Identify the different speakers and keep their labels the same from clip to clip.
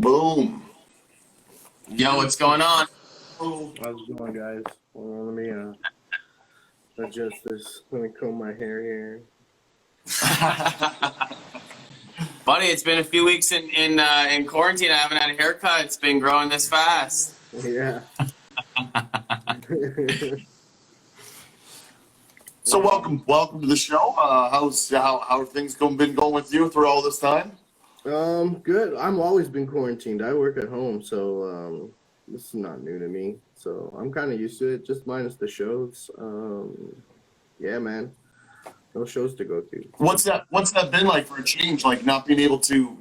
Speaker 1: Boom.
Speaker 2: Yo, what's going on?
Speaker 3: How's it going, guys? Hold on, let me adjust this. Let me comb my hair here.
Speaker 2: Buddy, it's been a few weeks in quarantine. I haven't had a haircut. It's been growing this fast.
Speaker 3: Yeah.
Speaker 1: So welcome to the show. How have things been going with you through all this time?
Speaker 3: Good. I've always been quarantined. I work at home, so this is not new to me. So I'm kind of used to it, just minus the shows. Yeah, man. No shows to go to.
Speaker 1: What's that been like for a change? Like not being able to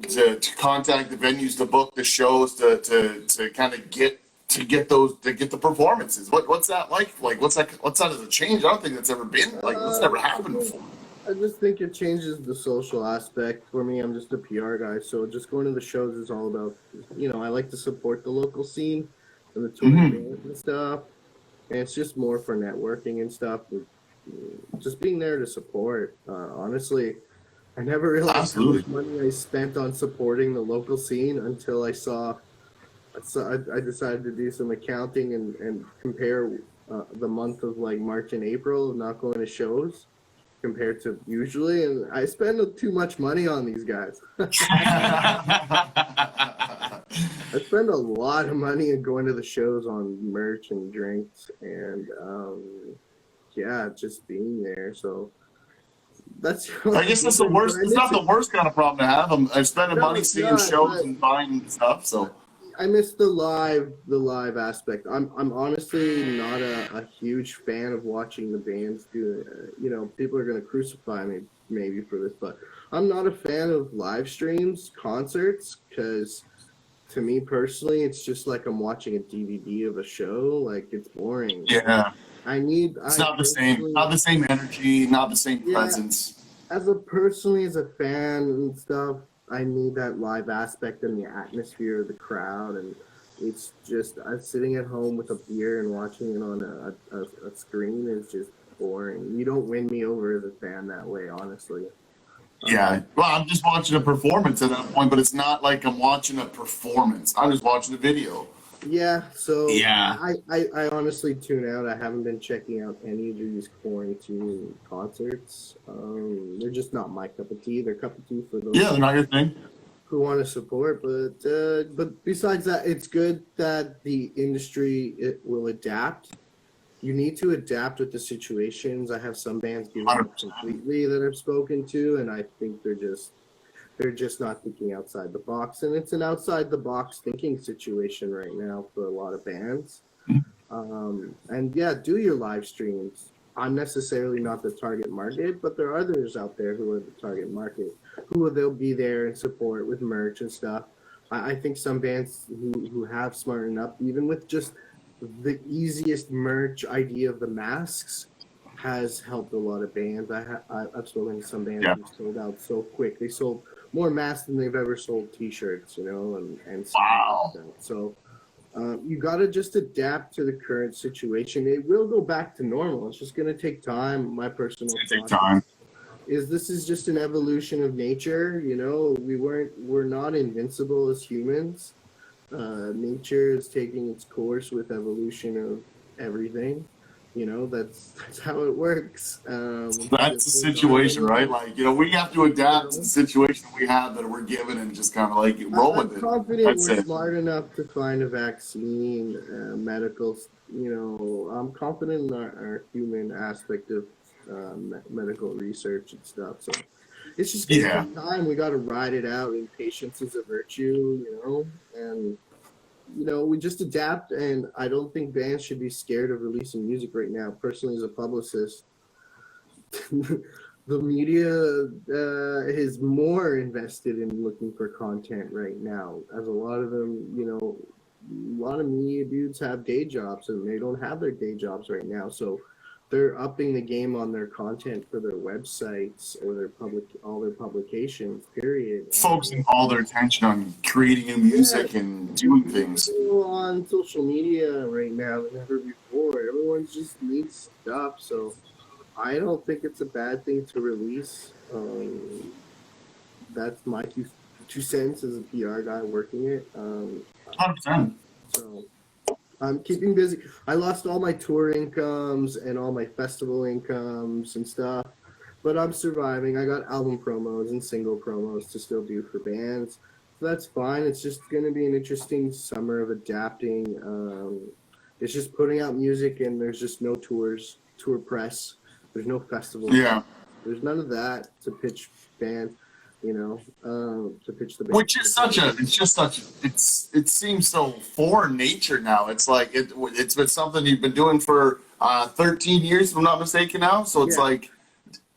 Speaker 1: contact the venues, to book the shows, to kind of get the performances. What's that like? Like what's that as a change? I don't think that's ever been like that's never happened before.
Speaker 3: I just think it changes the social aspect. For me, I'm just a PR guy, so just going to the shows is all about, I like to support the local scene and the touring bands and stuff. And it's just more for networking and stuff. Just being there to support. Honestly, I never realized how much money I spent on supporting the local scene until I decided to do some accounting and compare the month of like March and April of not going to shows compared to usually, and I spend too much money on these guys. I spend a lot of money in going to the shows on merch and drinks and just being there. So that's.
Speaker 1: I guess that's the worst. It's not the worst kind of problem to have. I'm spending money seeing shows and buying stuff. So
Speaker 3: I miss the live aspect. I'm honestly not a huge fan of watching the bands do. People are gonna crucify me maybe for this, but I'm not a fan of live streams, concerts, because to me personally, it's just like I'm watching a DVD of a show. Like it's boring.
Speaker 1: Yeah.
Speaker 3: It's
Speaker 1: not the same. Not the same energy. Not the same presence.
Speaker 3: As a fan and stuff, I need that live aspect and the atmosphere of the crowd, and it's just I'm sitting at home with a beer and watching it on a screen is just boring. You don't win me over as a fan that way, honestly.
Speaker 1: Yeah, well, I'm just watching a performance at that point, but it's not like I'm watching a performance. I'm just watching a video.
Speaker 3: Yeah, so
Speaker 2: yeah.
Speaker 3: I honestly tune out. I haven't been checking out any of these quarantine concerts. They're just not my cup of tea. They're cup of tea for those
Speaker 1: they're not your thing
Speaker 3: who want to support. But besides that, it's good that the industry will adapt. You need to adapt with the situations. I have some bands giving up completely that I've spoken to, and I think they're just not thinking outside the box, and it's an outside the box thinking situation right now for a lot of bands. And yeah, do your live streams. I'm necessarily not the target market, but there are others out there who are the target market, they'll be there and support with merch and stuff. I think some bands who have smartened up, even with just the easiest merch idea of the masks, has helped a lot of bands. I've spoken to some bands who sold out so quick. They sold more masks than they've ever sold T-shirts, and
Speaker 1: wow.
Speaker 3: Like that. So you got to just adapt to the current situation. It will go back to normal. It's just going to take time. My personal thought is this is just an evolution of nature. We're not invincible as humans. Nature is taking its course with evolution of everything. That's how it works.
Speaker 1: That's the situation, right? Like, we have to adapt to the situation we have that we're given and just kind of like roll with it.
Speaker 3: I'm confident we're smart enough to find a vaccine, medical, I'm confident in our human aspect of medical research and stuff. So it's just going to take time. We got to ride it out, and patience is a virtue, and we just adapt, and I don't think bands should be scared of releasing music right now. Personally, as a publicist, the media is more invested in looking for content right now, as a lot of them, a lot of media dudes have day jobs, and they don't have their day jobs right now, so they're upping the game on their content for their websites or all their publications, period.
Speaker 1: Focusing all their attention on creating new music and doing things.
Speaker 3: On social media right now than ever before. Everyone just needs stuff, so I don't think it's a bad thing to release. That's my 2 cents as a PR guy working it.
Speaker 1: 100%.
Speaker 3: So I'm keeping busy. I lost all my tour incomes and all my festival incomes and stuff, but I'm surviving. I got album promos and single promos to still do for bands. So that's fine. It's just going to be an interesting summer of adapting. It's just putting out music, and there's just no tours, tour press. There's no festivals.
Speaker 1: Yeah.
Speaker 3: There's none of that to pitch bands, to pitch the band.
Speaker 1: Which is it seems so foreign nature now. It's like it's been something you've been doing for 13 years, if I'm not mistaken now. So it's like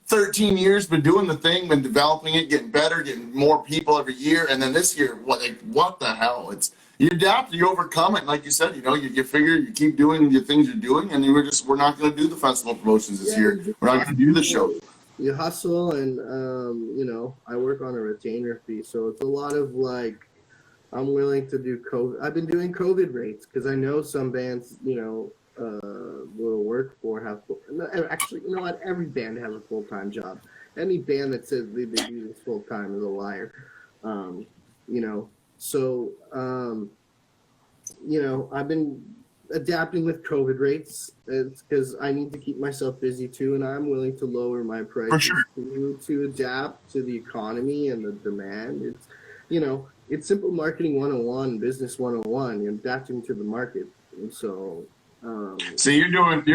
Speaker 1: 13 years, been doing the thing, been developing it, getting better, getting more people every year. And then this year, what the hell? You adapt, you overcome it. Like you said, you figure, you keep doing the things you're doing, and we're not going to do the festival promotions this year. We're not going to do the show.
Speaker 3: You hustle, and I work on a retainer fee, so it's a lot of like, I'm willing to do COVID. I've been doing COVID rates because I know some bands, will work for actually, you know what? Every band has a full-time job. Any band that says they do this full-time is a liar. I've been adapting with COVID rates. It's because I need to keep myself busy too, and I'm willing to lower my prices to adapt to the economy and the demand. It's simple marketing 101, business 101, adapting to the market. And so
Speaker 1: you're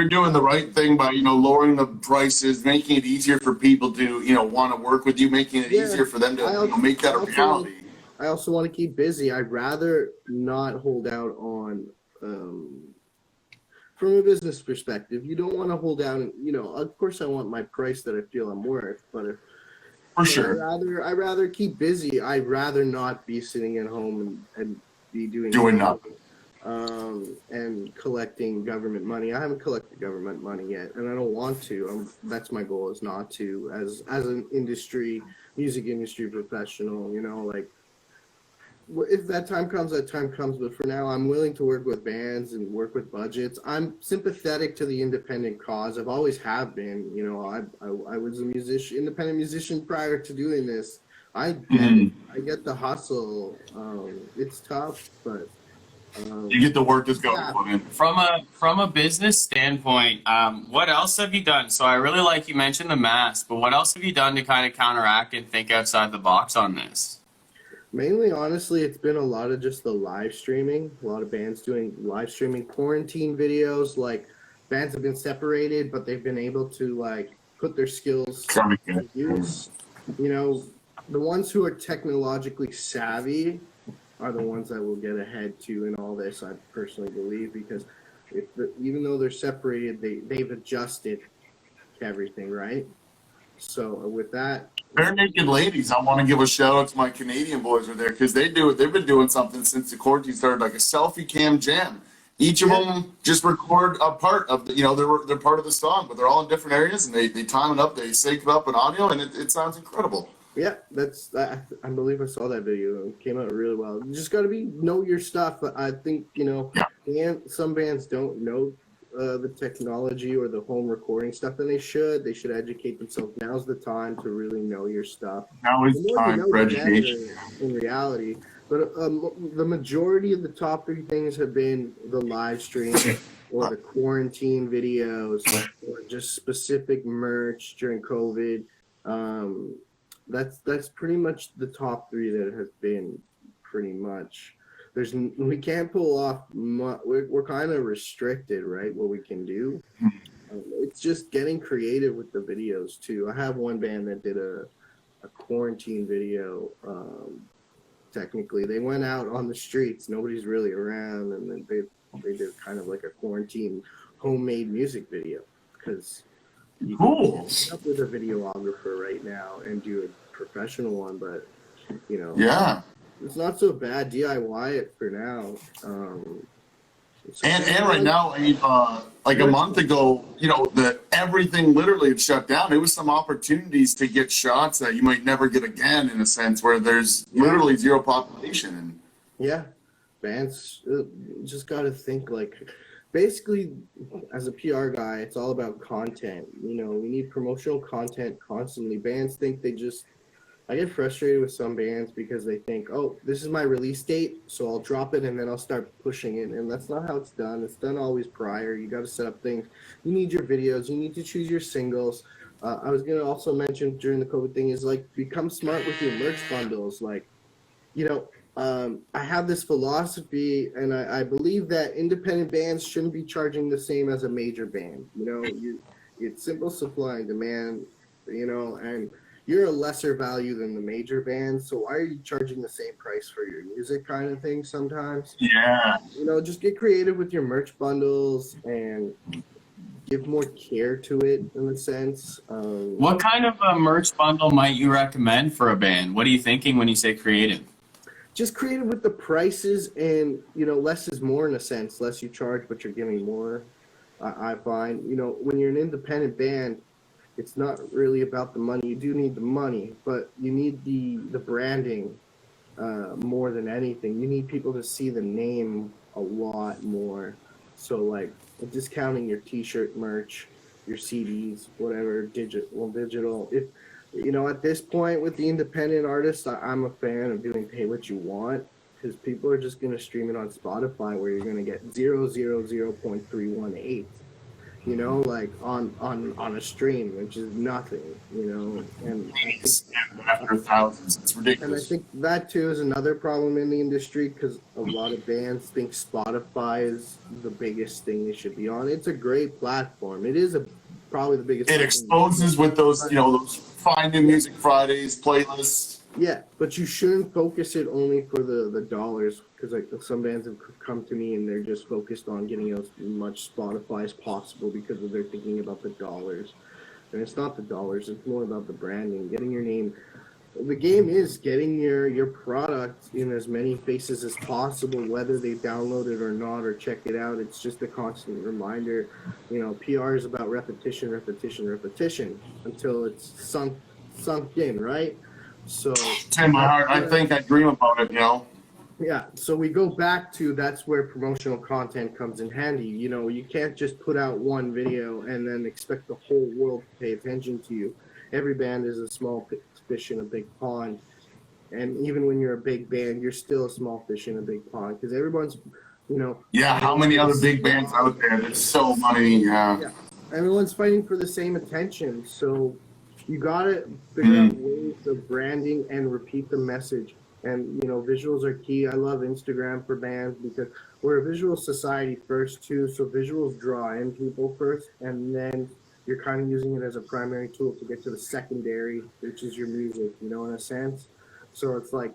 Speaker 1: doing the right thing by lowering the prices, making it easier for people to want to work with you, making it easier for them to make that a reality.
Speaker 3: I also want to keep busy. I'd rather not hold out on from a business perspective. You don't want to hold out, of course I want my price that I feel I'm worth, but I'd rather keep busy. I'd rather not be sitting at home and be doing
Speaker 1: nothing.
Speaker 3: And collecting government money. I haven't collected government money yet, and I don't want to. That's my goal, is not to. As an music industry professional, if that time comes, that time comes. But for now, I'm willing to work with bands and work with budgets. I'm sympathetic to the independent cause. I've always have been. I was a independent musician prior to doing this. I get the hustle. It's tough, but
Speaker 1: you get the work that's going on.
Speaker 2: From a business standpoint, what else have you done? So I really like you mentioned the mask, but what else have you done to kind of counteract and think outside the box on this?
Speaker 3: Mainly, honestly, it's been a lot of just the live streaming. A lot of bands doing live streaming quarantine videos. Like, bands have been separated, but they've been able to put their skills to use. The ones who are technologically savvy are the ones that will get ahead too in all this, I personally believe, because even though they're separated, they've adjusted to everything, right? So with that,
Speaker 1: Bare Naked Ladies, I want to give a shout out to my Canadian boys over there, because they've been doing something since the quarantine started, like a selfie cam jam. Each of them just record a part of they're part of the song, but they're all in different areas, and they time it up, they sync it up in audio, and it sounds incredible.
Speaker 3: Yeah, I believe I saw that video. It came out really well. You just got to know your stuff. I think, some bands don't know the technology or the home recording stuff, and they should educate themselves. Now's the time to really know your stuff.
Speaker 1: Now is the time for education.
Speaker 3: In reality. But the majority of the top 3 things have been the live stream or the quarantine videos or just specific merch during COVID. That's pretty much the top 3 that has been pretty much. We can't pull off. We're kind of restricted, right? What we can do. It's just getting creative with the videos too. I have one band that did a quarantine video. Technically, they went out on the streets. Nobody's really around, and then they did kind of like a quarantine homemade music video, because you can get up with a videographer right now and do a professional one, but it's not so bad. DIY it for now.
Speaker 1: And right now, like a month ago, everything literally had shut down. There was some opportunities to get shots that you might never get again, in a sense, where there's literally zero population.
Speaker 3: Yeah, bands just got to think basically, as a PR guy, it's all about content. We need promotional content constantly. Bands think they just I get frustrated with some bands because they think, oh, this is my release date, so I'll drop it and then I'll start pushing it. And that's not how it's done. It's done always prior. You got to set up things. You need your videos. You need to choose your singles. I was going to also mention during the COVID thing is like become smart with your merch bundles. Like, I have this philosophy, and I believe that independent bands shouldn't be charging the same as a major band. It's simple supply and demand, and you're a lesser value than the major bands, so why are you charging the same price for your music kind of thing sometimes?
Speaker 1: Yeah.
Speaker 3: Just get creative with your merch bundles and give more care to it in a sense.
Speaker 2: What kind of a merch bundle might you recommend for a band? What are you thinking when you say creative?
Speaker 3: Just creative with the prices, and less is more in a sense. Less you charge, but you're giving more. I find when you're an independent band, it's not really about the money. You do need the money, but you need the branding more than anything. You need people to see the name a lot more. So like discounting your T-shirt merch, your CDs, whatever, digital. If at this point with the independent artists, I'm a fan of doing pay what you want, because people are just going to stream it on Spotify where you're going to get 0.318. Like on a stream, which is nothing, and
Speaker 1: After thousands, it's ridiculous.
Speaker 3: and I think that too is another problem in the industry, because a lot of bands think Spotify is the biggest thing they should be on. It's a great platform. It is probably the biggest.
Speaker 1: It exposes with those, those Finding Music Fridays playlists.
Speaker 3: Yeah, but you shouldn't focus it only for the dollars, because like some bands have come to me and they're just focused on getting as much Spotify as possible because they're thinking about the dollars. And it's not the dollars, it's more about the branding, getting your name. The game is getting your product in as many faces as possible, whether they download it or not or check it out. It's just a constant reminder. PR is about repetition until it's sunk in, right? So
Speaker 1: In my heart, I think I dream about it,
Speaker 3: Yeah, so we go back to that's where promotional content comes in handy. You can't just put out one video and then expect the whole world to pay attention to you. Every band is a small fish in a big pond. And even when you're a big band, you're still a small fish in a big pond, because everyone's,
Speaker 1: Yeah, how many other big bands out there? There's so many.
Speaker 3: Yeah, everyone's fighting for the same attention. So you got to figure out ways of branding and repeat the message. And, visuals are key. I love Instagram for bands because we're a visual society first, too. So visuals draw in people first, and then you're kind of using it as a primary tool to get to the secondary, which is your music, in a sense. So it's like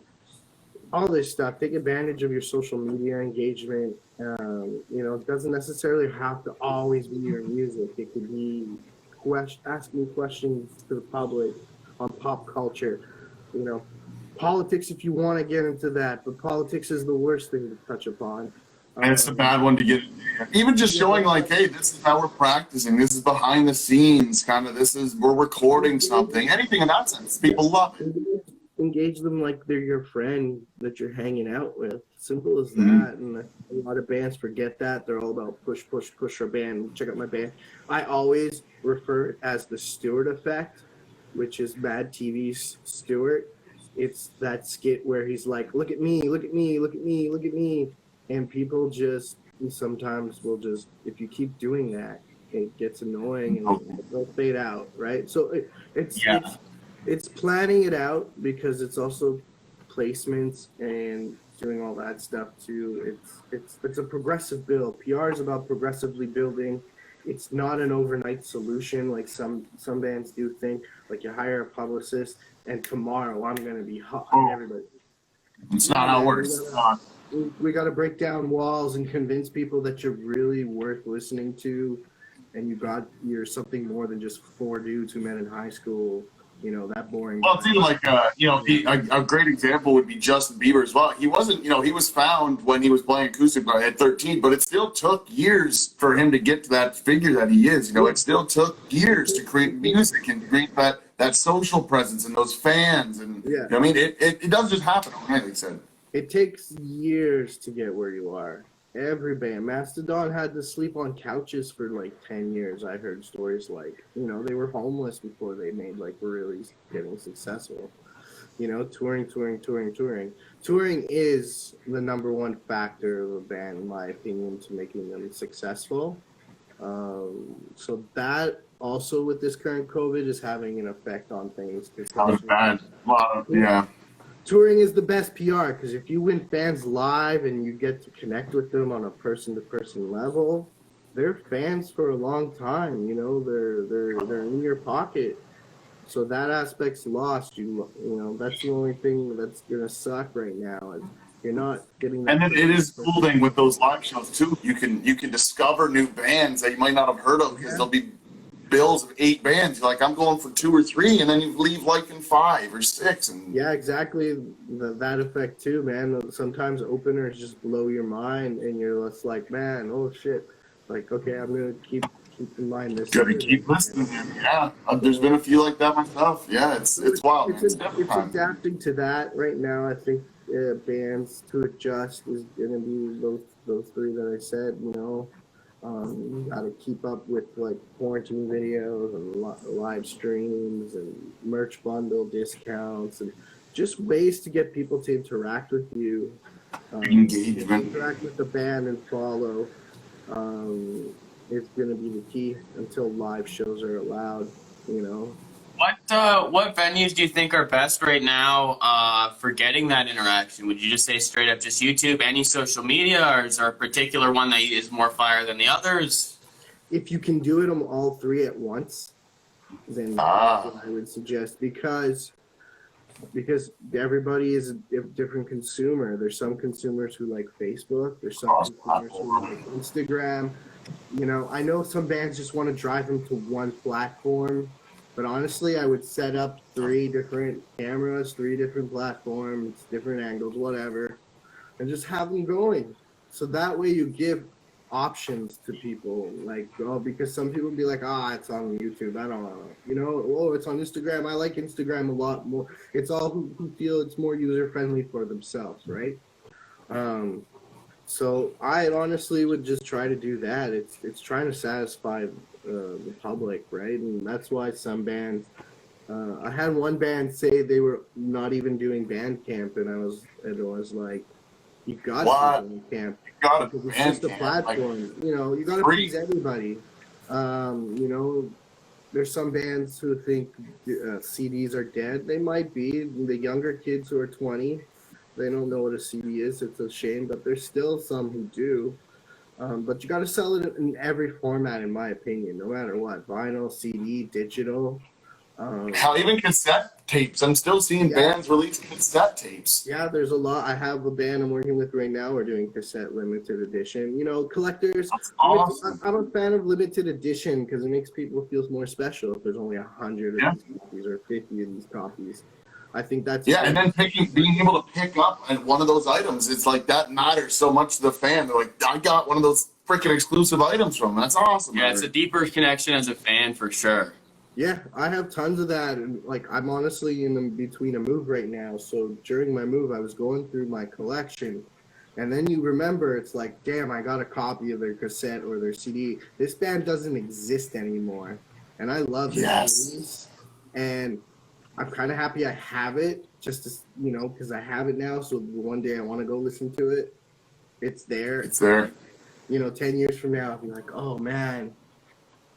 Speaker 3: all this stuff. Take advantage of your social media engagement. It doesn't necessarily have to always be your music. It could be asking questions to the public on pop culture, politics if you want to get into that, but politics is the worst thing to touch upon.
Speaker 1: And it's a bad one to get into. Even just showing like, hey, this is how we're practicing. This is behind the scenes, kind of. We're recording something. Anything in that sense, people love it.
Speaker 3: Engage them like they're your friend that you're hanging out with. Simple as that. And a lot of bands forget that. They're all about push our band. Check out my band. I always refer it as the Stewart effect, which is Mad TV's Stewart. It's that skit where he's like, look at me, look at me, look at me, look at me. And people sometimes will just, if you keep doing that, it gets annoying and they'll fade out, right? So it's planning it out, because it's also placements and doing all that stuff too. It's a progressive build. PR is about progressively building. It's not an overnight solution like some bands do think. Like you hire a publicist and tomorrow I'm gonna be hot. Everybody.
Speaker 1: It's not how it works.
Speaker 3: We got to break down walls and convince people that you're really worth listening to, and you're something more than just four dudes who met in high school. That boring.
Speaker 1: Well, it's even like, a great example would be Justin Bieber as well. He wasn't, he was found when he was playing acoustic at 13, but it still took years for him to get to that figure that he is. It still took years to create music and create that social presence and those fans. And, it doesn't just happen overnight, like I said.
Speaker 3: It takes years to get where you are. Every band. Mastodon had to sleep on couches for like 10 years. I heard stories like, they were homeless before they made like really getting successful. touring. Touring is the number one factor of a band, in my opinion, to making them successful. So that also with this current COVID is having an effect on things.
Speaker 1: Not bad. Yeah.
Speaker 3: Touring is the best PR because if you win fans live and you get to connect with them on a person-to-person level, they're fans for a long time. They're in your pocket. So that aspect's lost. That's the only thing that's gonna suck right now. Is you're not getting that.
Speaker 1: And then it is cool thing with those live shows too. You can discover new bands that you might not have heard of because there'll be bills of 8 bands. You're like, I'm going for 2 or 3, and then you leave liking 5 or 6. And
Speaker 3: yeah, exactly that effect too, man. Sometimes openers just blow your mind, and you're just like, man, oh shit. Like, okay, I'm gonna keep in mind this.
Speaker 1: Gotta keep listening. Yeah, there's been a few like that myself. Yeah, it's wild.
Speaker 3: It's adapting to that right now. I think bands to adjust is gonna be those 3 that I said. You got to keep up with like quarantine videos and live streams and merch bundle discounts and just ways to get people to interact with you.
Speaker 1: Engagement.
Speaker 3: Interact with the band and follow. It's going to be the key until live shows are allowed.
Speaker 2: What venues do you think are best right now for getting that interaction? Would you just say straight up just YouTube, any social media, or is there a particular one that is more fire than the others?
Speaker 3: If you can do it on all 3 at once, then that's what I would suggest because everybody is a different consumer. There's some consumers who like Facebook. There's some consumers who like Instagram. I know some bands just want to drive them to one platform. But honestly, I would set up 3 different cameras, 3 different platforms, different angles, whatever, and just have them going. So that way you give options to people. Because some people be like, it's on YouTube. I don't know. It's on Instagram. I like Instagram a lot more. It's all who feel it's more user-friendly for themselves, right? So I honestly would just try to do that. It's trying to satisfy the public, right? And that's why some bands. I had one band say they were not even doing Bandcamp, and it was like, you got to do Bandcamp because it's just a platform. You got to please everybody. There's some bands who think CDs are dead. They might be. The younger kids who are 20, they don't know what a CD is. It's a shame, but there's still some who do. But you got to sell it in every format, in my opinion, no matter what. Vinyl, CD, digital.
Speaker 1: Hell, even cassette tapes. I'm still seeing bands release cassette tapes.
Speaker 3: Yeah, there's a lot. I have a band I'm working with right now. We're doing cassette limited edition. Collectors.
Speaker 1: That's awesome.
Speaker 3: I'm a fan of limited edition because it makes people feel more special if there's only 100 of these copies or 50 of these copies. I think that's
Speaker 1: and then being able to pick up one of those items, it's like that matters so much to the fan. They're like, I got one of those freaking exclusive items from them. That's awesome.
Speaker 2: Yeah, it's a deeper connection as a fan for sure.
Speaker 3: Yeah, I have tons of that, and I'm honestly in between a move right now. So during my move, I was going through my collection, and then you remember it's like, damn, I got a copy of their cassette or their CD. This band doesn't exist anymore, and I love this. And I'm kind of happy I have it, just to, because I have it now. So one day I want to go listen to it. It's there.
Speaker 1: It's there.
Speaker 3: 10 years from now, I'll be like, oh man,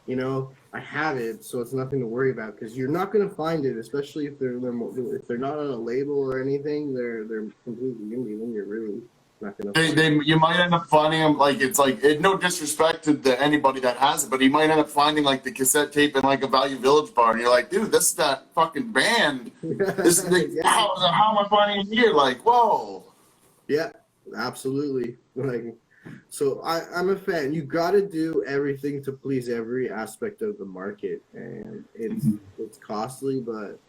Speaker 3: I have it. So it's nothing to worry about because you're not going to find it, especially if they're not on a label or anything. They're completely indie. Then you're really not going to.
Speaker 1: You might end up finding them no disrespect to anybody that has it, but you might end up finding the cassette tape in a Value Village bar, and you're like, dude, this is that fucking band. This is how am I finding it here? Whoa.
Speaker 3: Yeah, absolutely. So I'm a fan. You got to do everything to please every aspect of the market, and it's costly, but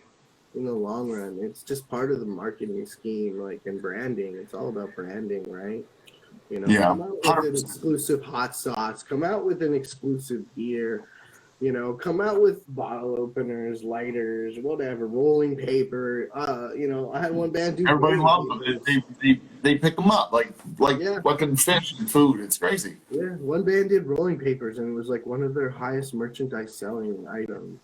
Speaker 3: in the long run, it's just part of the marketing scheme, and branding. It's all about branding, right? Come out with an exclusive hot sauce. Come out with an exclusive beer. Come out with bottle openers, lighters, whatever, rolling paper. I had one band do.
Speaker 1: Everybody loves them. They pick them up like fucking fish and food. It's crazy.
Speaker 3: Yeah, one band did rolling papers, and it was one of their highest merchandise selling items.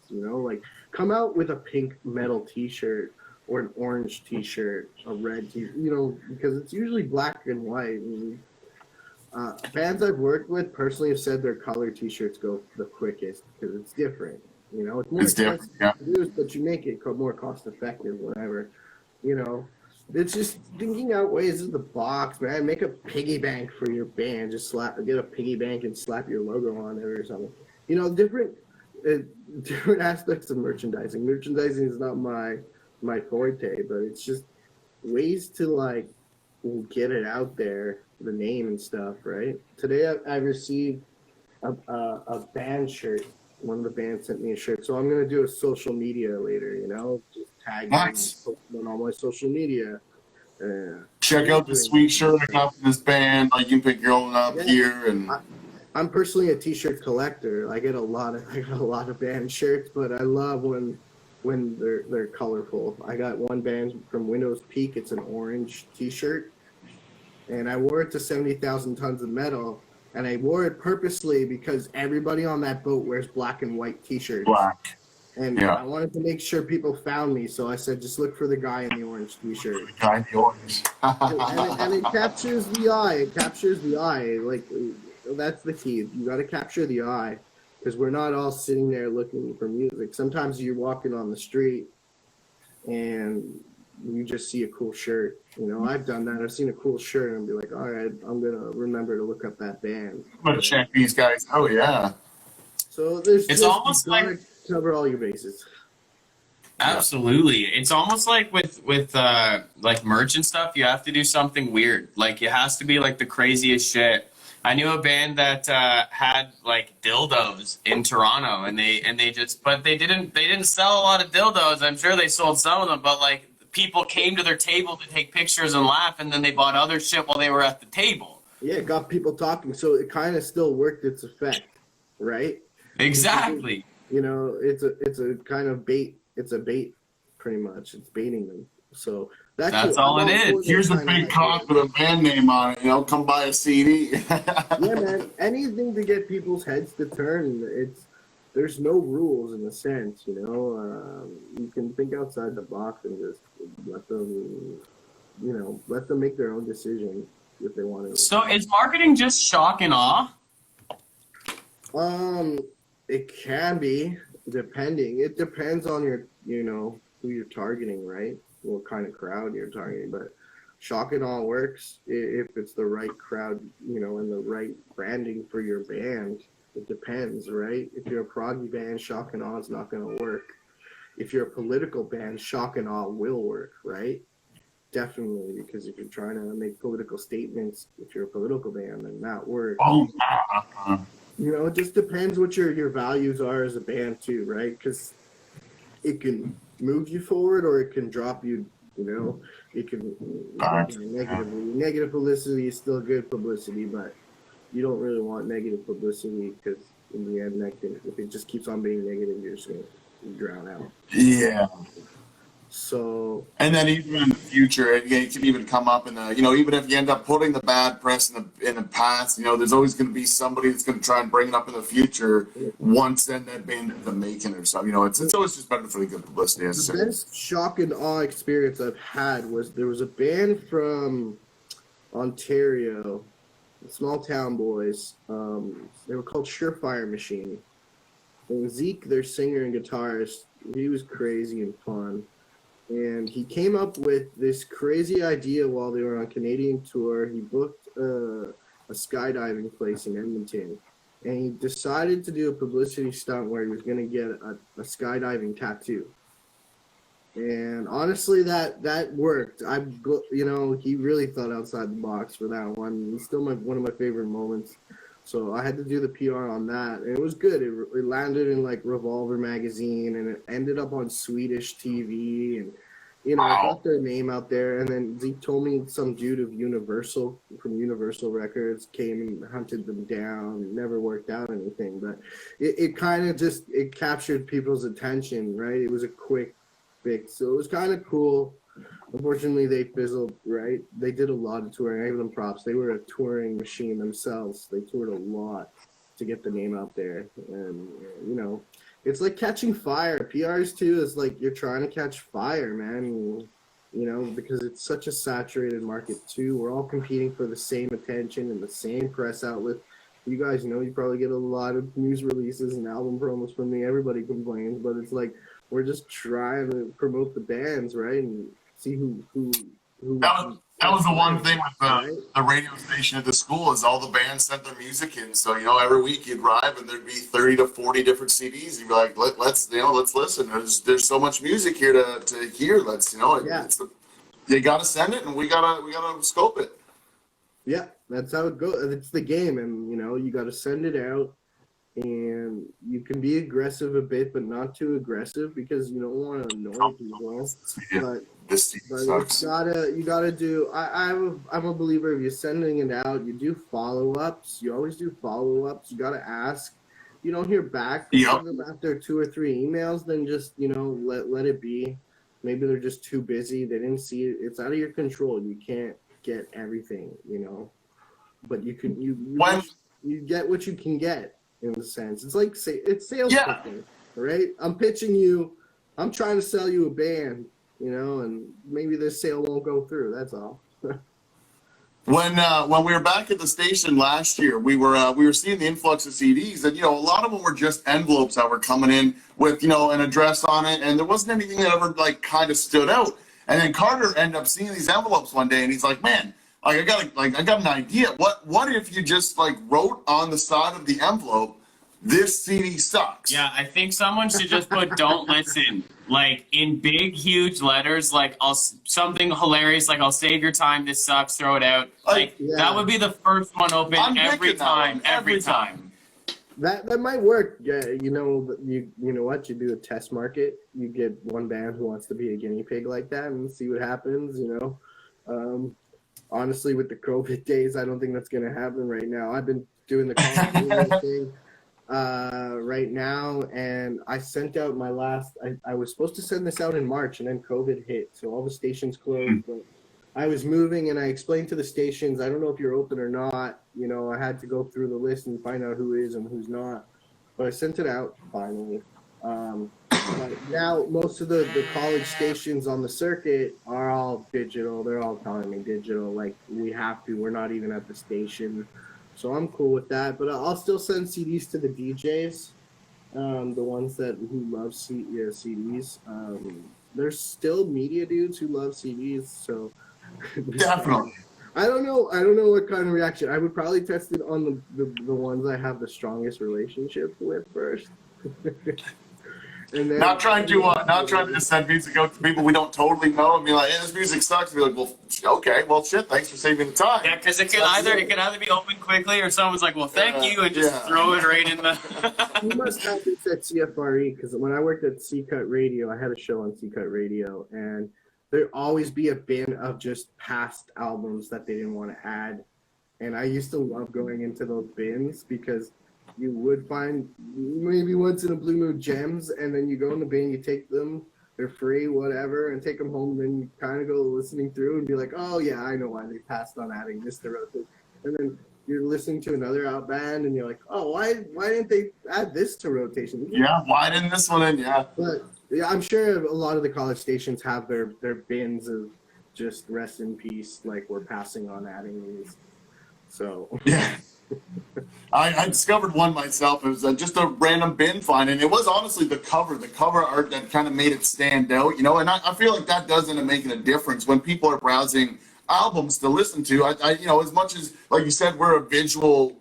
Speaker 3: Come out with a pink metal T-shirt or an orange T-shirt, a red T-shirt, you know, because it's usually black and white. And, bands I've worked with personally have said their color T-shirts go the quickest because it's different. You know, it's more
Speaker 1: It's different,
Speaker 3: expensive
Speaker 1: yeah.
Speaker 3: to produce, but you make it more cost effective, whatever. You know, it's just thinking out ways of the box, man. Make a piggy bank for your band. Just get a piggy bank and slap your logo on it or something. You know, different aspects of merchandising. Merchandising is not my forte, but it's just ways to like get it out there, the name and stuff, right? Today I received a band shirt. One of the bands sent me a shirt, so I'm gonna do a social media later. You know, just tag me and
Speaker 1: Nice.
Speaker 3: post it on all my social media.
Speaker 1: Check out the sweet shirt I got from this band. Like you can pick your own up
Speaker 3: Yeah.
Speaker 1: here, and
Speaker 3: I'm personally a T-shirt collector. I got a lot of band shirts, but I love when they're colorful. I got one band from Windows Peak. It's an orange T-shirt, and I wore it to 70,000 Tons of Metal. And I wore it purposely because everybody on that boat wears black and white T-shirts.
Speaker 1: black.
Speaker 3: And
Speaker 1: Yeah.
Speaker 3: I wanted to make sure people found me, so I said, just look for the guy in the orange T-shirt.
Speaker 1: Guy in the orange.
Speaker 3: and it captures the eye. It captures the eye. Like, that's the key. You got to capture the eye, because we're not all sitting there looking for music. Sometimes you're walking on the street, and you just see a cool shirt. You know, I've done that. I've seen a cool shirt and be like, all right, I'm going to remember to look up that band.
Speaker 1: I'm gonna check these guys. Oh yeah.
Speaker 3: So there's
Speaker 2: It's
Speaker 3: just,
Speaker 2: almost
Speaker 3: you gotta
Speaker 2: like-
Speaker 3: cover all your bases.
Speaker 2: Absolutely. It's almost like with like merch and stuff, you have to do something weird. Like it has to be like the craziest shit. I knew a band that had like dildos in Toronto, and they didn't sell a lot of dildos. I'm sure they sold some of them, but like people came to their table to take pictures and laugh, and then they bought other shit while they were at the table.
Speaker 3: Yeah, it got people talking, so it kind of still worked its effect, right?
Speaker 2: Exactly.
Speaker 3: You know, it's a kind of bait. It's a bait, pretty much. It's baiting them. So
Speaker 2: That's all it is.
Speaker 1: Here's a big cock with a band name on it. You know, come buy a CD.
Speaker 3: Yeah, man. Anything to get people's heads to turn. There's no rules in a sense, you know. You can think outside the box and just let them, let them make their own decision if they want to.
Speaker 2: So is marketing just shock and awe?
Speaker 3: It can be, depending. It depends on your, who you're targeting, right? What kind of crowd you're targeting. But shock and awe works if it's the right crowd, and the right branding for your band. It depends, right? If you're a proggy band, shock and awe is not going to work. If you're a political band, shock and awe will work, right? Definitely, because if you're trying to make political statements, if you're a political band, then that works.
Speaker 1: Oh,
Speaker 3: It just depends what your values are as a band too, right? Because it can move you forward or it can drop you. It can negatively. Negative publicity is still good publicity, but you don't really want negative publicity because in the end, if it just keeps on being negative, you're just gonna drown out.
Speaker 1: yeah.
Speaker 3: So.
Speaker 1: And then even in the future, it can even come up in the, even if you end up putting the bad press in the past, there's always going to be somebody that's going to try and bring it up in the future once then that band ends up making it or something. It's always just better for the good publicity.
Speaker 3: The best shock and awe experience I've had was there was a band from Ontario, Small Town Boys. They were called Surefire Machine. And Zeke, their singer and guitarist, he was crazy and fun. And he came up with this crazy idea while they were on Canadian tour. He booked a skydiving place in Edmonton. And he decided to do a publicity stunt where he was going to get a skydiving tattoo. And honestly, that worked. He really thought outside the box for that one. It's still one of my favorite moments. So I had to do the PR on that, and it was good. It landed in like Revolver magazine, and it ended up on Swedish TV, and I got their name out there. And then Zeke told me some dude of Universal from Universal Records came and hunted them down. It never worked out anything, but it kind of just captured people's attention, right? It was a quick fix, so it was kind of cool. Unfortunately, they fizzled, right? They did a lot of touring. I give them props. They were a touring machine themselves. They toured a lot to get the name out there. And, it's like catching fire. PRs too is like you're trying to catch fire, man. You know, because it's such a saturated market too. We're all competing for the same attention and the same press outlet. You guys know you probably get a lot of news releases and album promos from me. Everybody complains, but it's like we're just trying to promote the bands, right? And see who
Speaker 1: That was the one thing with the radio station at the school is all the bands sent their music in. So, you know, every week you'd arrive and there'd be 30 to 40 different CDs. You'd be like, let's listen. There's so much music here to hear. Let's, you know, you got to send it and we gotta scope it.
Speaker 3: Yeah, that's how it goes. It's the game, and you know you got to send it out, and you can be aggressive a bit, but not too aggressive because you don't want to annoy people. But you gotta do. I'm a believer if you're sending it out, you do follow ups. You always do follow ups. You gotta ask. You don't hear back from them after 2 or 3 emails, then just let it be. Maybe they're just too busy. They didn't see it. It's out of your control. You can't get everything, but you can you get what you can get in a sense. It's like it's sales pitching, right? I'm pitching you, I'm trying to sell you a band, and maybe this sale won't go through. That's all.
Speaker 1: When we were back at the station last year, we were seeing the influx of CDs, and a lot of them were just envelopes that were coming in with an address on it, and there wasn't anything that ever kind of stood out. And then Carter ended up seeing these envelopes one day, and he's like, "Man, I got an idea. What if you just wrote on the side of the envelope, 'This CD sucks'?"
Speaker 2: Yeah, I think someone should just put "Don't listen" in big, huge letters. Something hilarious, I'll save your time. This sucks. Throw it out. That would be the first one open every time. Every time.
Speaker 3: That might work. Yeah, you know what? You do a test market. You get one band who wants to be a guinea pig like that and see what happens. Honestly, with the COVID days, I don't think that's gonna happen right now. I've been doing the college thing right now, and I sent out my last. I was supposed to send this out in March, and then COVID hit, so all the stations closed. But I was moving, and I explained to the stations, I don't know if you're open or not. I had to go through the list and find out who is and who's not. But I sent it out finally. But now most of the college stations on the circuit are all digital. They're all telling me digital. We have to. We're not even at the station. So I'm cool with that. But I'll still send CDs to the DJs, the ones who love CDs. There's still media dudes who love CDs. So
Speaker 1: Definitely.
Speaker 3: I don't know what kind of reaction. I would probably test it on the ones I have the strongest relationship with first. And then,
Speaker 1: not trying to just send music out to people we don't totally know and be like, "Hey, this music sucks." And be like, "Well, okay, well, shit, thanks for saving the time."
Speaker 2: Yeah, because it can either be open quickly or someone's like, "Well, thank you," and just throw it right in the.
Speaker 3: You must have this at CFRE, because when I worked at C-Cut Radio, I had a show on C-Cut Radio, and there'd always be a bin of just past albums that they didn't want to add. And I used to love going into those bins because you would find maybe once in a blue moon gems, and then you go in the bin, you take them, they're free, whatever, and take them home, and then you kind of go listening through and be like, "Oh yeah, I know why they passed on adding this to rotation." And then you're listening to another out band, and you're like, "Oh, why didn't they add this to rotation?"
Speaker 1: Yeah, why didn't this one in? Yeah.
Speaker 3: But yeah, I'm sure a lot of the college stations have their bins of just rest in peace, we're passing on adding these. So
Speaker 1: yeah. I discovered one myself. It was just a random bin find, and it was honestly the cover art that kind of made it stand out, and I feel like that does end up making a difference when people are browsing albums to listen to. I as much as, like you said, we're a visual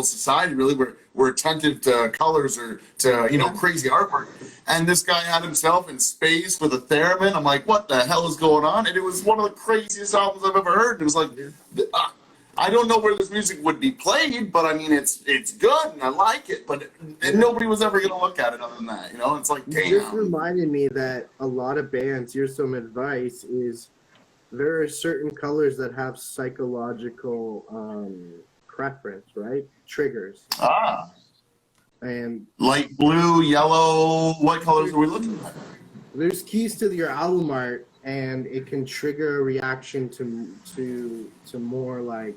Speaker 1: society, really, we're attentive to colors or to, crazy artwork. And this guy had himself in space with a theremin. I'm like, what the hell is going on? And it was one of the craziest albums I've ever heard. It was like, I don't know where this music would be played, but I mean, it's good and I like it, but nobody was ever going to look at it other than that. It's like, damn.
Speaker 3: This reminded me that a lot of bands, here's some advice, is there are certain colors that have psychological preference, right? Triggers. And
Speaker 1: light blue, yellow, what colors are we looking at?
Speaker 3: There's keys to your album art, and it can trigger a reaction to more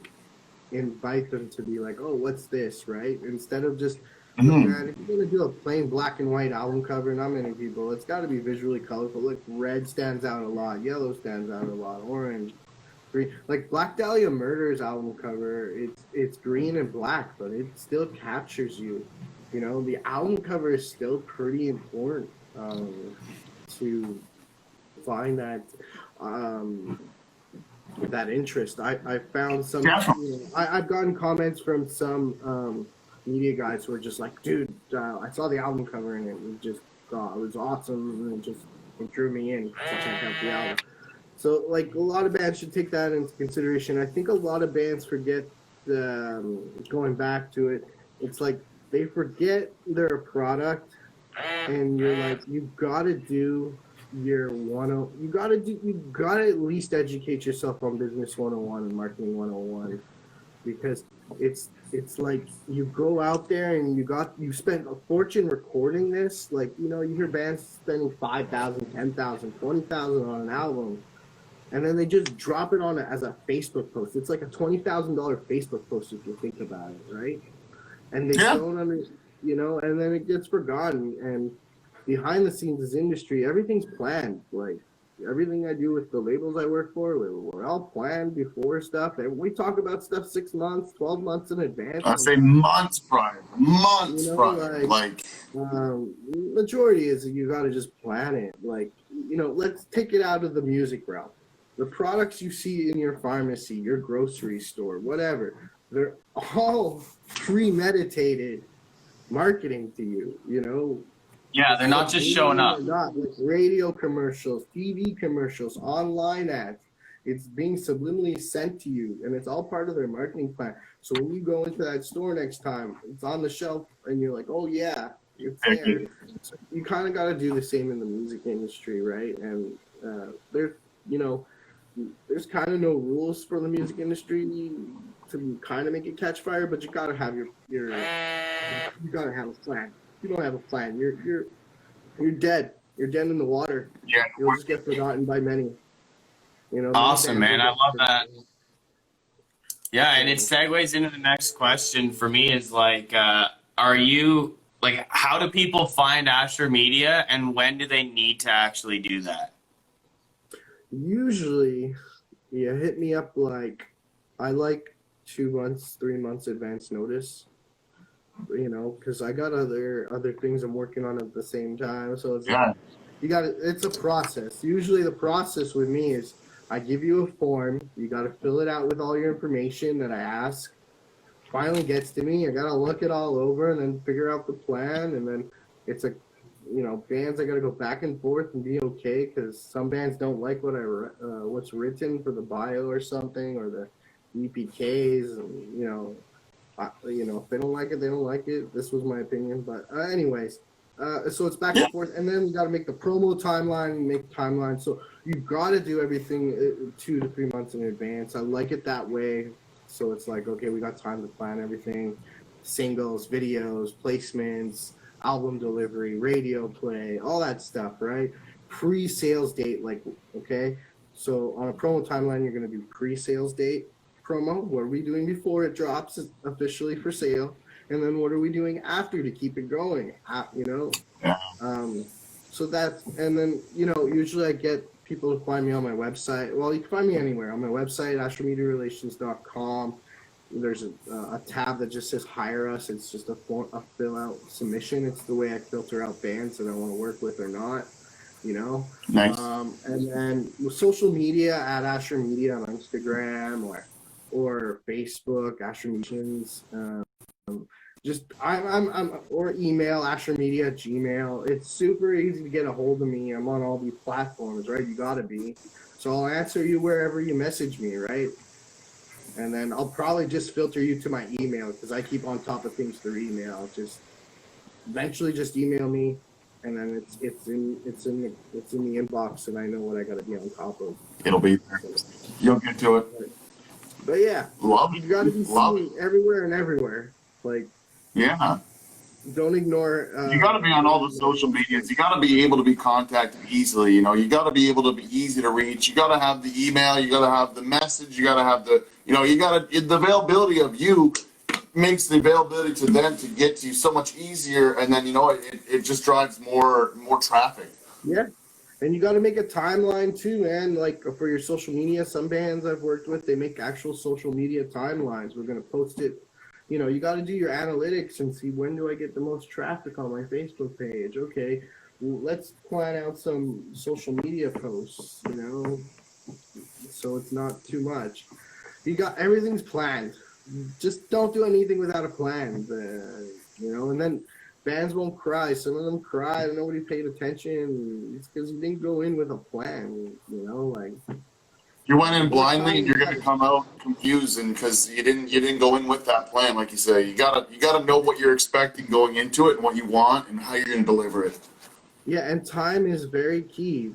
Speaker 3: invite them to be like, "Oh, what's this?" Right? Instead of just Man, if you're gonna do a plain black and white album cover, not many people. It's got to be visually colorful. Like red stands out a lot, yellow stands out a lot, orange, green. Like Black Dahlia Murder's album cover, it's green and black, but it still captures you. You know, the album cover is still pretty important to find that interest. I found some. I've gotten comments from some media guys who are just like, dude, I saw the album cover and it was awesome and it drew me in to check out the album. So like a lot of bands should take that into consideration. I think a lot of bands forget going back to it. It's like they forget they're a product, and you're like, you've got to do you gotta at least educate yourself on business 101 and marketing 101, because it's like you go out there and you spent a fortune recording this. Like, you know, you hear bands spending $5,000, $10,000, $20,000 on an album, and then they just drop it on as a Facebook post. It's like a $20,000 Facebook post if you think about it, right? And they don't understand, you know, and then it gets forgotten. And behind the scenes is industry. Everything's planned. Like everything I do with the labels I work for, we're all planned before stuff. And we talk about stuff 6 months, 12 months in advance.
Speaker 1: I say months prior. Months prior.
Speaker 3: Majority is you got to just plan it. Like, you know, let's take it out of the music realm. The products you see in your pharmacy, your grocery store, whatever, they're all premeditated marketing to you, you know.
Speaker 2: Yeah, they're not just showing up.
Speaker 3: Not like radio commercials, TV commercials, online ads. It's being subliminally sent to you, and it's all part of their marketing plan. So when you go into that store next time, it's on the shelf, and you're like, oh yeah, it's there. So you kind of got to do the same in the music industry, right? And there's kind of no rules for the music industry to kind of make it catch fire, but you got to have you got to have a plan. If you don't have a plan, you're dead. You're dead in the water.
Speaker 1: Yeah,
Speaker 3: you'll just get forgotten by many. You know.
Speaker 2: Awesome, man. I love that. Yeah, and it segues into the next question for me is like, how do people find Asher Media, and when do they need to actually do that?
Speaker 3: Usually, you hit me up I like 2 months, 3 months advance notice. You know, because I got other things I'm working on at the same time. So it's it's a process. Usually the process with me is I give you a form, you got to fill it out with all your information that I ask. Finally gets to me, I got to look it all over and then figure out the plan. And then it's bands I got to go back and forth and be okay, because some bands don't like what's written for the bio or something, or the EPKs, and if they don't like it, they don't like it. This was my opinion, but anyways, so it's back and forth, and then you got to make the promo timeline, So you've got to do everything 2 to 3 months in advance. I like it that way. So it's like, okay, we got time to plan everything: singles, videos, placements, album delivery, radio play, all that stuff, right? Pre-sales date, okay. So on a promo timeline, you're gonna do pre-sales date. Promo, what are we doing before it drops officially for sale, and then what are we doing after to keep it going, so that's, and then usually I get people to find me on my website. Well, you can find me anywhere on my website, AsherMediaRelations.com. There's a tab that just says hire us. It's just a fill out submission. It's the way I filter out bands that I want to work with or not,
Speaker 1: Nice.
Speaker 3: And then with social media, at Asher Media on Instagram or Facebook, Asher Mediations, or email AsherMedia@gmail. It's super easy to get a hold of me. I'm on all these platforms, right? You gotta be. So I'll answer you wherever you message me, right? And then I'll probably just filter you to my email, because I keep on top of things through email. Eventually just email me, and then it's in the inbox, and I know what I gotta be on top of.
Speaker 1: It'll be there. You'll get to it.
Speaker 3: But yeah, you gotta be seen everywhere and everywhere. Don't ignore.
Speaker 1: You got to be on all the social medias. You got to be able to be contacted easily. You got to be able to be easy to reach. You got to have the email. You got to have the message. You got to have the, the availability of you makes the availability to them to get to you so much easier, and then it just drives more traffic.
Speaker 3: Yeah. And you got to make a timeline too, man. Like for your social media, some bands I've worked with, they make actual social media timelines. We're going to post it. You got to do your analytics and see when do I get the most traffic on my Facebook page. Okay, well, let's plan out some social media posts, so it's not too much. Everything's planned. Just don't do anything without a plan, and then bands won't cry. Some of them cry and nobody paid attention. It's because you didn't go in with a plan, like.
Speaker 1: You went in blindly, and you're gonna come out confused, and because you didn't go in with that plan, like you say. You gotta know what you're expecting going into it, and what you want, and how you're gonna deliver it.
Speaker 3: Yeah, and time is very key.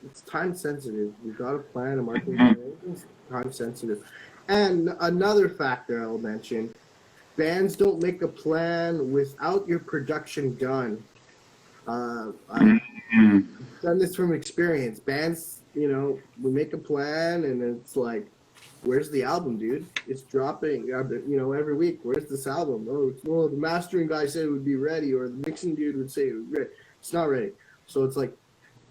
Speaker 3: It's time sensitive. You got to plan a marketing plan. It's time sensitive. And another factor I'll mention: bands don't make a plan without your production done. I've done this from experience. Bands, we make a plan, and it's like, where's the album, dude? It's dropping, every week. Where's this album? Oh, the mastering guy said it would be ready, or the mixing dude would say it would be ready. It's not ready. So it's like,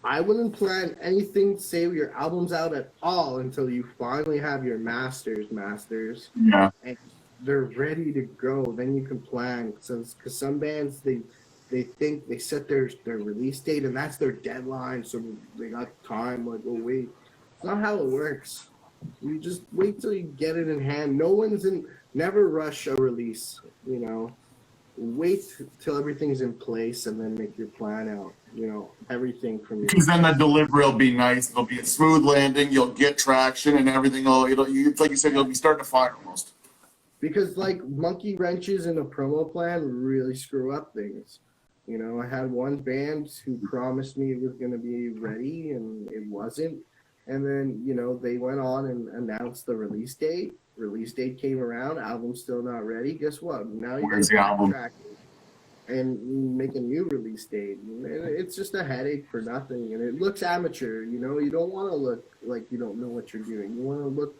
Speaker 3: I wouldn't plan anything to say your album's out at all until you finally have your masters.
Speaker 1: Yeah.
Speaker 3: And they're ready to go. Then you can plan. Because some bands, they think they set their release date and that's their deadline. So they got time. Like, oh, wait. It's not how it works. You just wait till you get it in hand. Never rush a release, Wait till everything's in place and then make your plan out, everything from your.
Speaker 1: Because then the delivery will be nice. It'll be a smooth landing. You'll get traction and everything. It's like you said, you'll be starting to fire almost.
Speaker 3: Because like monkey wrenches in a promo plan really screw up things. I had one band who promised me it was going to be ready and it wasn't. And then, they went on and announced the release date. Release date came around, album's still not ready. Guess what? Now you
Speaker 1: Where's the album?
Speaker 3: And make a new release date. And it's just a headache for nothing. And it looks amateur, You don't want to look like you don't know what you're doing. You want to look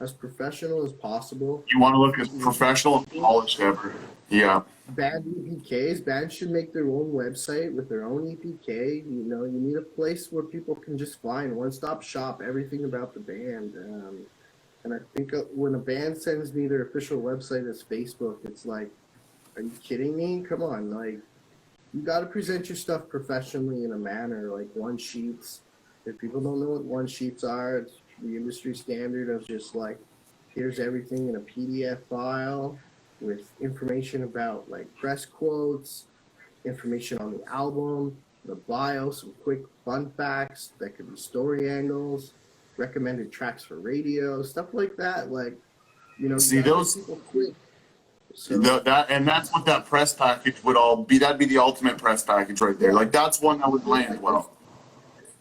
Speaker 3: as professional as possible.
Speaker 1: You want to look as professional and polished ever. Yeah.
Speaker 3: Band EPKs. Bands should make their own website with their own EPK. You need a place where people can just find one-stop shop, everything about the band. And I think when a band sends me their official website as Facebook, it's like, are you kidding me? Come on, like, you got to present your stuff professionally in a manner, like one sheets. If people don't know what one sheets are, it's the industry standard of just like, here's everything in a PDF file with information about like press quotes, information on the album, the bio, some quick fun facts that could be story angles, recommended tracks for radio, stuff like that. Like,
Speaker 1: See those
Speaker 3: people quick. So
Speaker 1: that's what that press package would all be. That'd be the ultimate press package right there. Like that's one that would land well.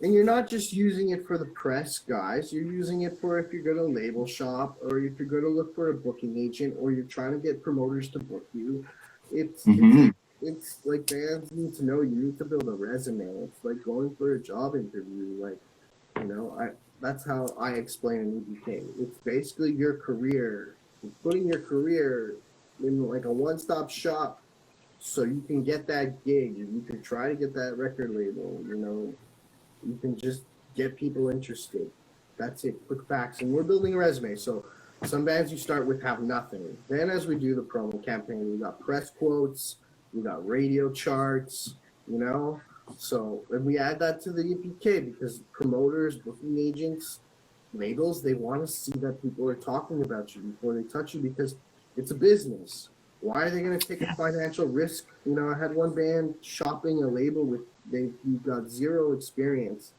Speaker 3: And you're not just using it for the press, guys. You're using it for if you're going to label shop or if you're going to look for a booking agent or you're trying to get promoters to book you. It's like bands need to know you need to build a resume. It's like going for a job interview. Like, that's how I explain an EPK. It's basically your career. It's putting your career in like a one-stop shop so you can get that gig and you can try to get that record label, You can just get people interested. That's it. Quick facts. And we're building a resume. So some bands you start with have nothing. Then as we do the promo campaign, we got press quotes, we got radio charts, So, and we add that to the EPK because promoters, booking agents, labels, they want to see that people are talking about you before they touch you because it's a business. Why are they going to take a financial risk? I had one band shopping a label with they've got zero experience,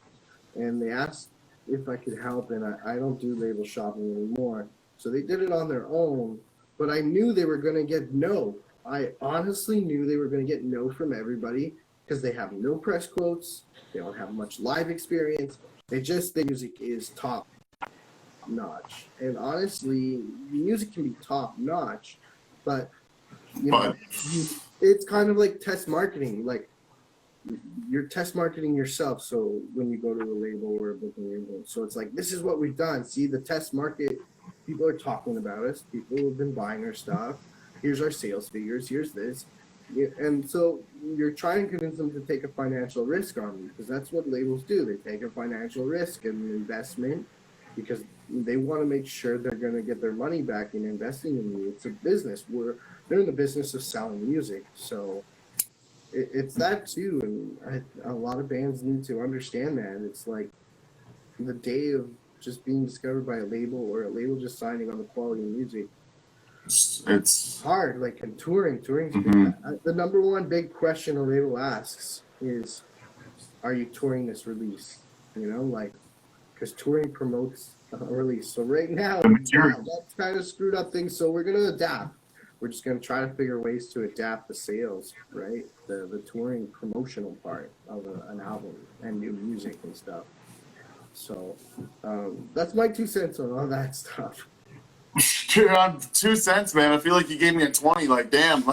Speaker 3: and they asked if I could help, and I don't do label shopping anymore. So they did it on their own, but I knew they were going to get no. I honestly knew they were going to get no from everybody because they have no press quotes, they don't have much live experience. Their music is top notch, and honestly, music can be top notch, but it's kind of like test marketing. Like you're test marketing yourself. So when you go to a label or a booking label, so it's like this is what we've done. See, the test market People are talking about us. People have been buying our stuff. Here's our sales figures. Here's this. Yeah, and so you're trying to convince them to take a financial risk on you, because that's what labels do. They take a financial risk and an investment because they want to make sure they're going to get their money back in investing in you. It's a business. They're in the business of selling music. So it's that too. And a lot of bands need to understand that. It's like the day of just being discovered by a label, or a label just signing on the quality of music.
Speaker 1: It's
Speaker 3: hard, like in touring. The number one big question a label asks is, are you touring this release? You know, like, because touring promotes a release. So right now, that's kind of screwed up things. So we're going to adapt. We're just going to try to figure ways to adapt the sales, right? The touring promotional part of an album and new music and stuff. So that's my 2 cents on all that stuff.
Speaker 1: Dude, on 2 cents, man. I feel like you gave me a 20. Like, damn.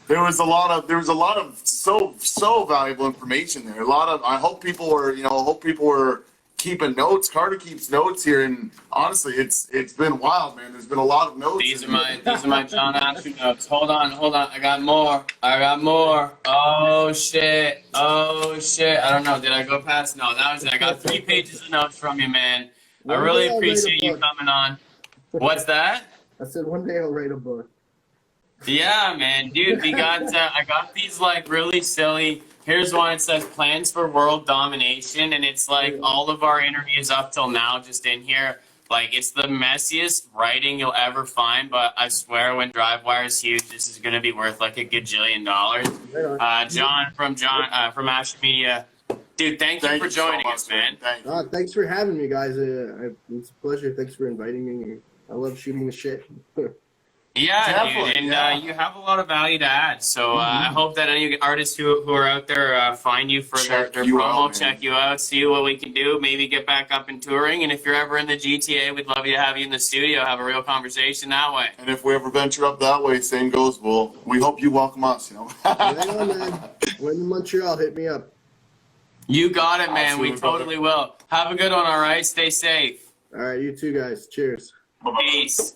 Speaker 1: There was a lot of so valuable information there. I hope people were keeping notes. Carter keeps notes here, and honestly, it's been wild, man. There's been a lot of notes.
Speaker 2: These are my John Asher notes. Hold on. I got more. Oh shit. I don't know. Did I go past? No, that was it. I got 3 pages of notes from you, man. I really appreciate you coming on. What's that?
Speaker 3: I said one day I'll write a book.
Speaker 2: Yeah, man, dude, we got I got these like really silly. Here's one. It says plans for world domination, and it's like all of our interviews up till now just in here. Like, it's the messiest writing you'll ever find, but I swear when Drivewire is huge, this is gonna be worth like $1 gajillion. John from Asher Media. Dude, thank you for joining us, man.
Speaker 3: Thanks for having me, guys. It's a pleasure. Thanks for inviting me. I love shooting the shit.
Speaker 2: Yeah, dude, and you have a lot of value to add. So I hope that any artists who are out there find you for their promo, check you out, see what we can do, maybe get back up and touring. And if you're ever in the GTA, we'd love you to have you in the studio, have a real conversation that way.
Speaker 1: And if we ever venture up that way, same goes. We hope you welcome us.
Speaker 3: Right on, man. When in Montreal, hit me up.
Speaker 2: You got it, man. We totally will. Have a good one, all right? Stay safe.
Speaker 3: All right, you too, guys. Cheers.
Speaker 2: Peace.